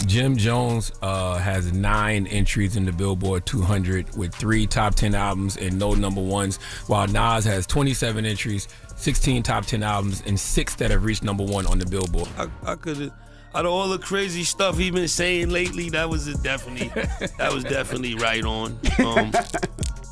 Jim Jones has 9 entries in the Billboard 200 with 3 top 10 albums and no number ones, while Nas has 27 entries, 16 top 10 albums, and 6 that have reached number 1 on the Billboard. I could, out of all the crazy stuff he been saying lately, that was definitely right on.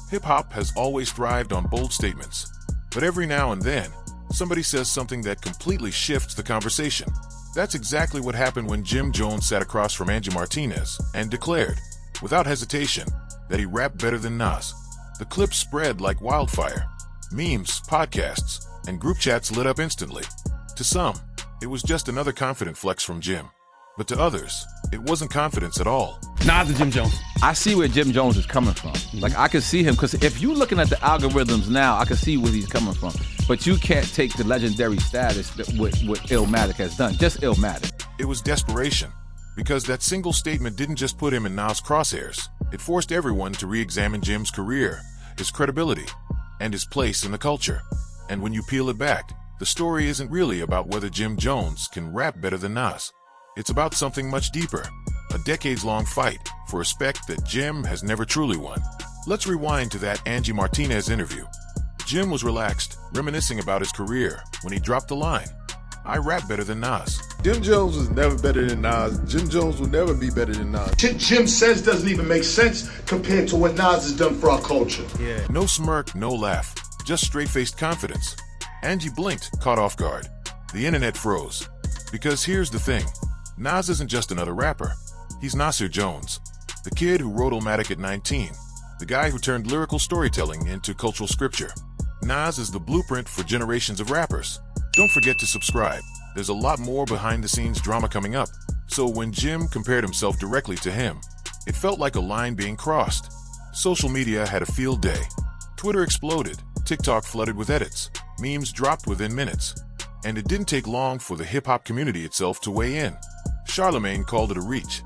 Hip-hop has always thrived on bold statements, but every now and then, somebody says something that completely shifts the conversation. That's exactly what happened when Jim Jones sat across from Angie Martinez and declared, without hesitation, that he rapped better than Nas. The clip spread like wildfire. Memes, podcasts, and group chats lit up instantly. To some, it was just another confident flex from Jim. But to others, it wasn't confidence at all. Nas and Jim Jones. I see where Jim Jones is coming from. Like, I can see him, because if you're looking at the algorithms now, I can see where he's coming from. But you can't take the legendary status that what Illmatic has done. Just Illmatic. It was desperation, because that single statement didn't just put him in Nas' crosshairs. It forced everyone to re-examine Jim's career, his credibility, and his place in the culture. And when you peel it back, the story isn't really about whether Jim Jones can rap better than Nas. It's about something much deeper, a decades-long fight for respect that Jim has never truly won. Let's rewind to that Angie Martinez interview. Jim was relaxed, reminiscing about his career when he dropped the line, "I rap better than Nas." Jim Jones was never better than Nas. Jim Jones will never be better than Nas. Shit Jim says doesn't even make sense compared to what Nas has done for our culture. Yeah. No smirk, no laugh, just straight-faced confidence. Angie blinked, caught off guard. The internet froze. Because here's the thing, Nas isn't just another rapper. He's Nasir Jones, the kid who wrote Illmatic at 19, the guy who turned lyrical storytelling into cultural scripture. Nas is the blueprint for generations of rappers. Don't forget to subscribe. There's a lot more behind-the-scenes drama coming up. So when Jim compared himself directly to him, it felt like a line being crossed. Social media had a field day. Twitter exploded, TikTok flooded with edits, memes dropped within minutes. And it didn't take long for the hip-hop community itself to weigh in. Charlemagne called it a reach.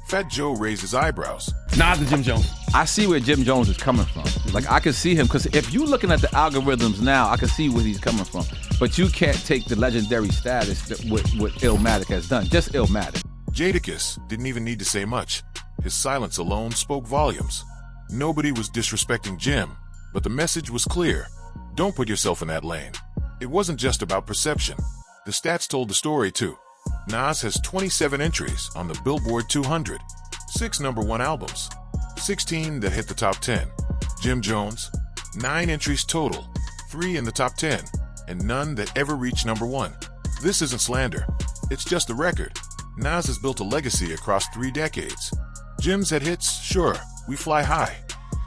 Fat Joe raised his eyebrows. Nas and Jim Jones. I see where Jim Jones is coming from. Like, I can see him, because if you're looking at the algorithms now, I can see where he's coming from. But you can't take the legendary status that what Illmatic has done. Just Illmatic. Jadakiss didn't even need to say much. His silence alone spoke volumes. Nobody was disrespecting Jim, but the message was clear. Don't put yourself in that lane. It wasn't just about perception. The stats told the story too. Nas has 27 entries on the Billboard 200, 6 number 1 albums, 16 that hit the top 10. Jim Jones, 9 entries total, 3 in the top 10, and none that ever reached number 1. This isn't slander, it's just a record. Nas has built a legacy across 3 decades. Jim's had hits, sure, We Fly High,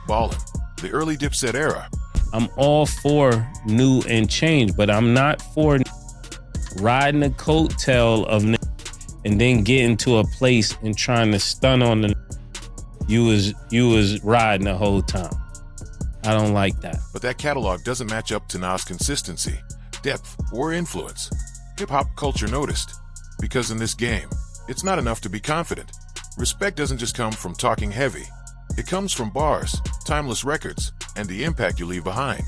Ballin', the early Dipset era. I'm all for new and change, but I'm not for riding the coattail of and then getting to a place and trying to stun on the you was riding the whole time. I don't like that. But that catalog doesn't match up to Nas' consistency, depth, or influence. Hip-hop culture noticed. Because in this game, it's not enough to be confident. Respect doesn't just come from talking heavy. It comes from bars, timeless records, and the impact you leave behind.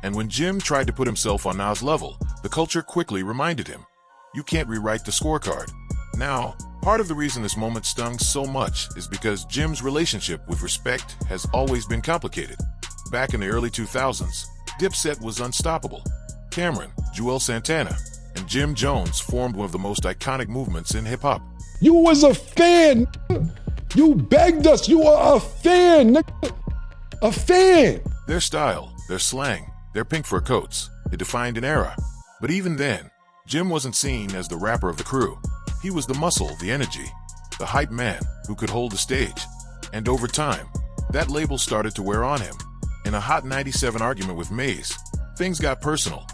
And when Jim tried to put himself on Nas' level, the culture quickly reminded him, you can't rewrite the scorecard. Now, part of the reason this moment stung so much is because Jim's relationship with respect has always been complicated. Back in the early 2000s, Dipset was unstoppable. Cameron, Joel Santana, and Jim Jones formed one of the most iconic movements in hip-hop. You was a fan. You begged us. You are a fan. A fan. Their style, their slang, their pink fur coats, it defined an era. But even then, Jim wasn't seen as the rapper of the crew. He was the muscle, the energy, the hype man who could hold the stage. And over time, that label started to wear on him. In a Hot 97 argument with Maze, things got personal.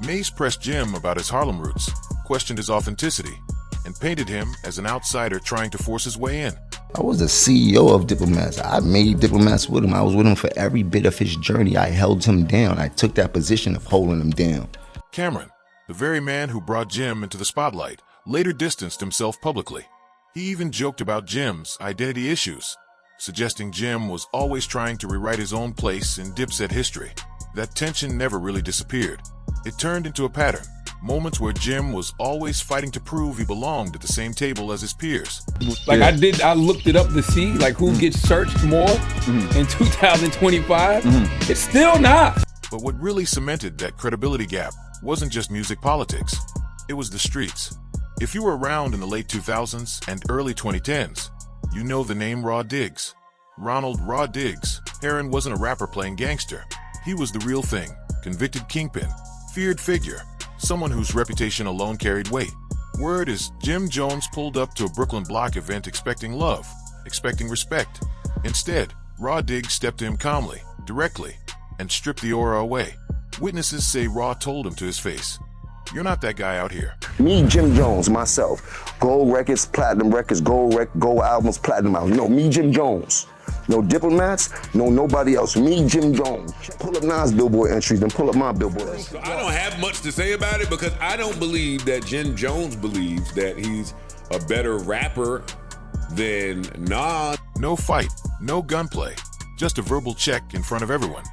Maze pressed Jim about his Harlem roots, questioned his authenticity, and painted him as an outsider trying to force his way in. I was the CEO of Diplomats. I made Diplomats with him. I was with him for every bit of his journey. I held him down. I took that position of holding him down. Cameron, the very man who brought Jim into the spotlight, later distanced himself publicly. He even joked about Jim's identity issues, suggesting Jim was always trying to rewrite his own place in Dipset history. That tension never really disappeared. It turned into a pattern. Moments where Jim was always fighting to prove he belonged at the same table as his peers. Like I looked it up to see like who gets searched more in 2025. It's still Nas. But what really cemented that credibility gap wasn't just music politics. It was the streets. If you were around in the late 2000s and early 2010s, you know the name Raw Diggs. Ronald Raw Diggs. Heron wasn't a rapper playing gangster. He was the real thing. Convicted kingpin. Feared figure. Someone whose reputation alone carried weight. Word is Jim Jones pulled up to a Brooklyn block event expecting love, expecting respect. Instead, Raw Diggs stepped to him calmly, directly, and stripped the aura away. Witnesses say Raw told him to his face, "You're not that guy out here." Me, Jim Jones, myself. Gold records, platinum records, gold albums, platinum albums. No, me, Jim Jones. No diplomats, no nobody else. Me, Jim Jones. Pull up Nas' Billboard entries, then pull up my Billboard entries. So I don't have much to say about it because I don't believe that Jim Jones believes that he's a better rapper than Nas. No fight, no gunplay, just a verbal check in front of everyone.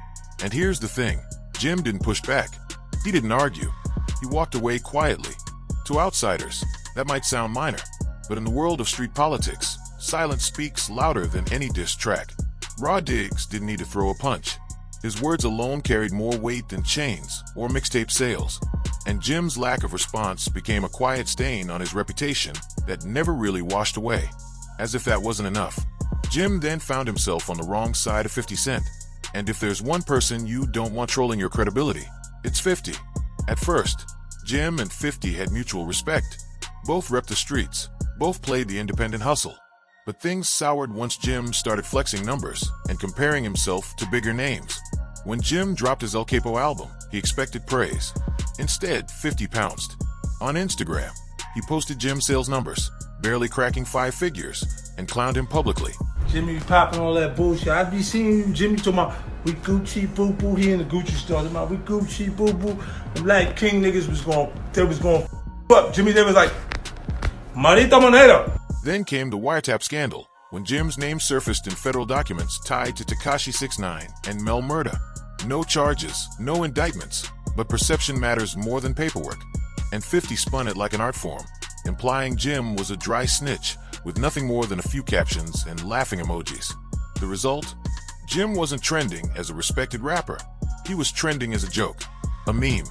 And here's the thing, Jim didn't push back. He didn't argue. He walked away quietly. To outsiders, that might sound minor, but in the world of street politics, silence speaks louder than any diss track. Raw Diggs didn't need to throw a punch. His words alone carried more weight than chains or mixtape sales. And Jim's lack of response became a quiet stain on his reputation that never really washed away. As if that wasn't enough, Jim then found himself on the wrong side of 50 Cent. And if there's one person you don't want trolling your credibility, it's 50. At first, Jim and 50 had mutual respect. Both repped the streets. Both played the independent hustle. But things soured once Jim started flexing numbers and comparing himself to bigger names. When Jim dropped his El Capo album, he expected praise. Instead, 50 pounced. On Instagram, he posted Jim's sales numbers, barely cracking 5 figures, and clowned him publicly. Jimmy popping all that bullshit. I be seeing you, Jimmy talking about, we Gucci boo boo. He in the Gucci store. Talking about, we Gucci boo boo. Them like King niggas was going up. Jimmy, they was like, Marita Moneda. Then came the wiretap scandal, when Jim's name surfaced in federal documents tied to Tekashi 6ix9ine and Mel Murda. No charges, no indictments, but perception matters more than paperwork. And 50 spun it like an art form, implying Jim was a dry snitch with nothing more than a few captions and laughing emojis. The result? Jim wasn't trending as a respected rapper. He was trending as a joke, a meme,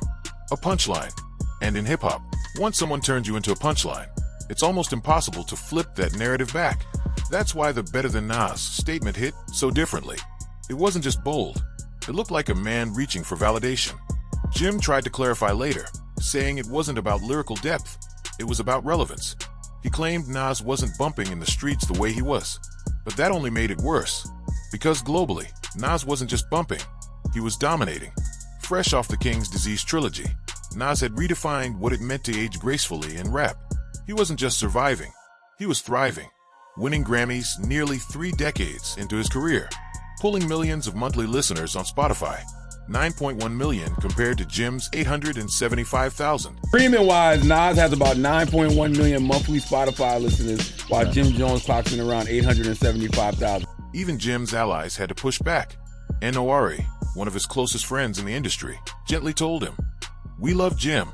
a punchline. And in hip-hop, once someone turns you into a punchline, it's almost impossible to flip that narrative back. That's why the Better Than Nas statement hit so differently. It wasn't just bold. It looked like a man reaching for validation. Jim tried to clarify later, saying it wasn't about lyrical depth. It was about relevance. He claimed Nas wasn't bumping in the streets the way he was. But that only made it worse. Because globally, Nas wasn't just bumping. He was dominating. Fresh off the King's Disease trilogy, Nas had redefined what it meant to age gracefully in rap. He wasn't just surviving, he was thriving, winning Grammys nearly 3 decades into his career, pulling millions of monthly listeners on Spotify, 9.1 million compared to Jim's 875,000. Streaming-wise, Nas has about 9.1 million monthly Spotify listeners, while Jim Jones clocks in around 875,000. Even Jim's allies had to push back. N.O.R.E., one of his closest friends in the industry, gently told him, "We love Jim,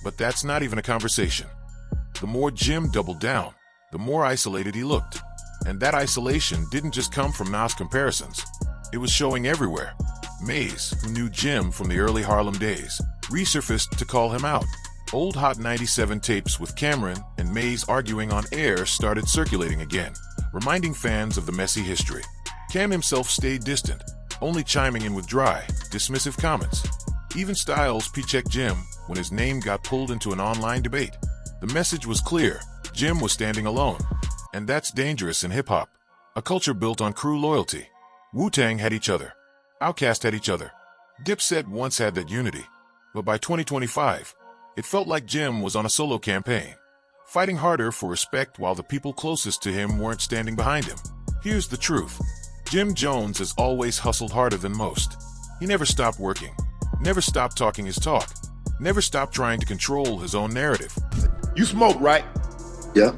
but that's not even a conversation." The more Jim doubled down, the more isolated he looked. And that isolation didn't just come from Nas comparisons. It was showing everywhere. Maze, who knew Jim from the early Harlem days, resurfaced to call him out. Old Hot 97 tapes with Cameron and Maze arguing on air started circulating again, reminding fans of the messy history. Cam himself stayed distant, only chiming in with dry, dismissive comments. Even Styles p-checked Jim when his name got pulled into an online debate. The message was clear. Jim was standing alone. And that's dangerous in hip-hop. A culture built on crew loyalty. Wu-Tang had each other. Outkast had each other. Dipset once had that unity. But by 2025, it felt like Jim was on a solo campaign, fighting harder for respect while the people closest to him weren't standing behind him. Here's the truth. Jim Jones has always hustled harder than most. He never stopped working, never stopped talking his talk, never stopped trying to control his own narrative. You smoke, right? Yeah.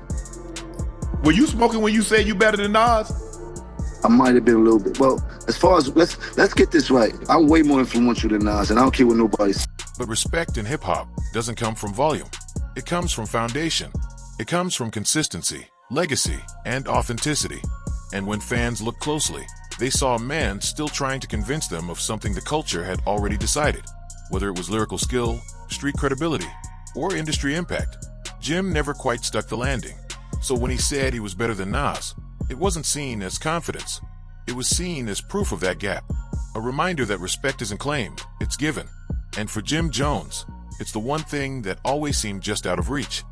Were you smoking when you said you better than Nas? I might have been a little bit. Well, as far as let's get this right. I'm way more influential than Nas, and I don't care what nobody says. But respect in hip-hop doesn't come from volume. It comes from foundation. It comes from consistency, legacy, and authenticity. And when fans looked closely, they saw a man still trying to convince them of something the culture had already decided. Whether it was lyrical skill, street credibility, or industry impact, Jim never quite stuck the landing. So when he said he was better than Nas, it wasn't seen as confidence. It was seen as proof of that gap. A reminder that respect isn't claimed, it's given. And for Jim Jones, it's the one thing that always seemed just out of reach.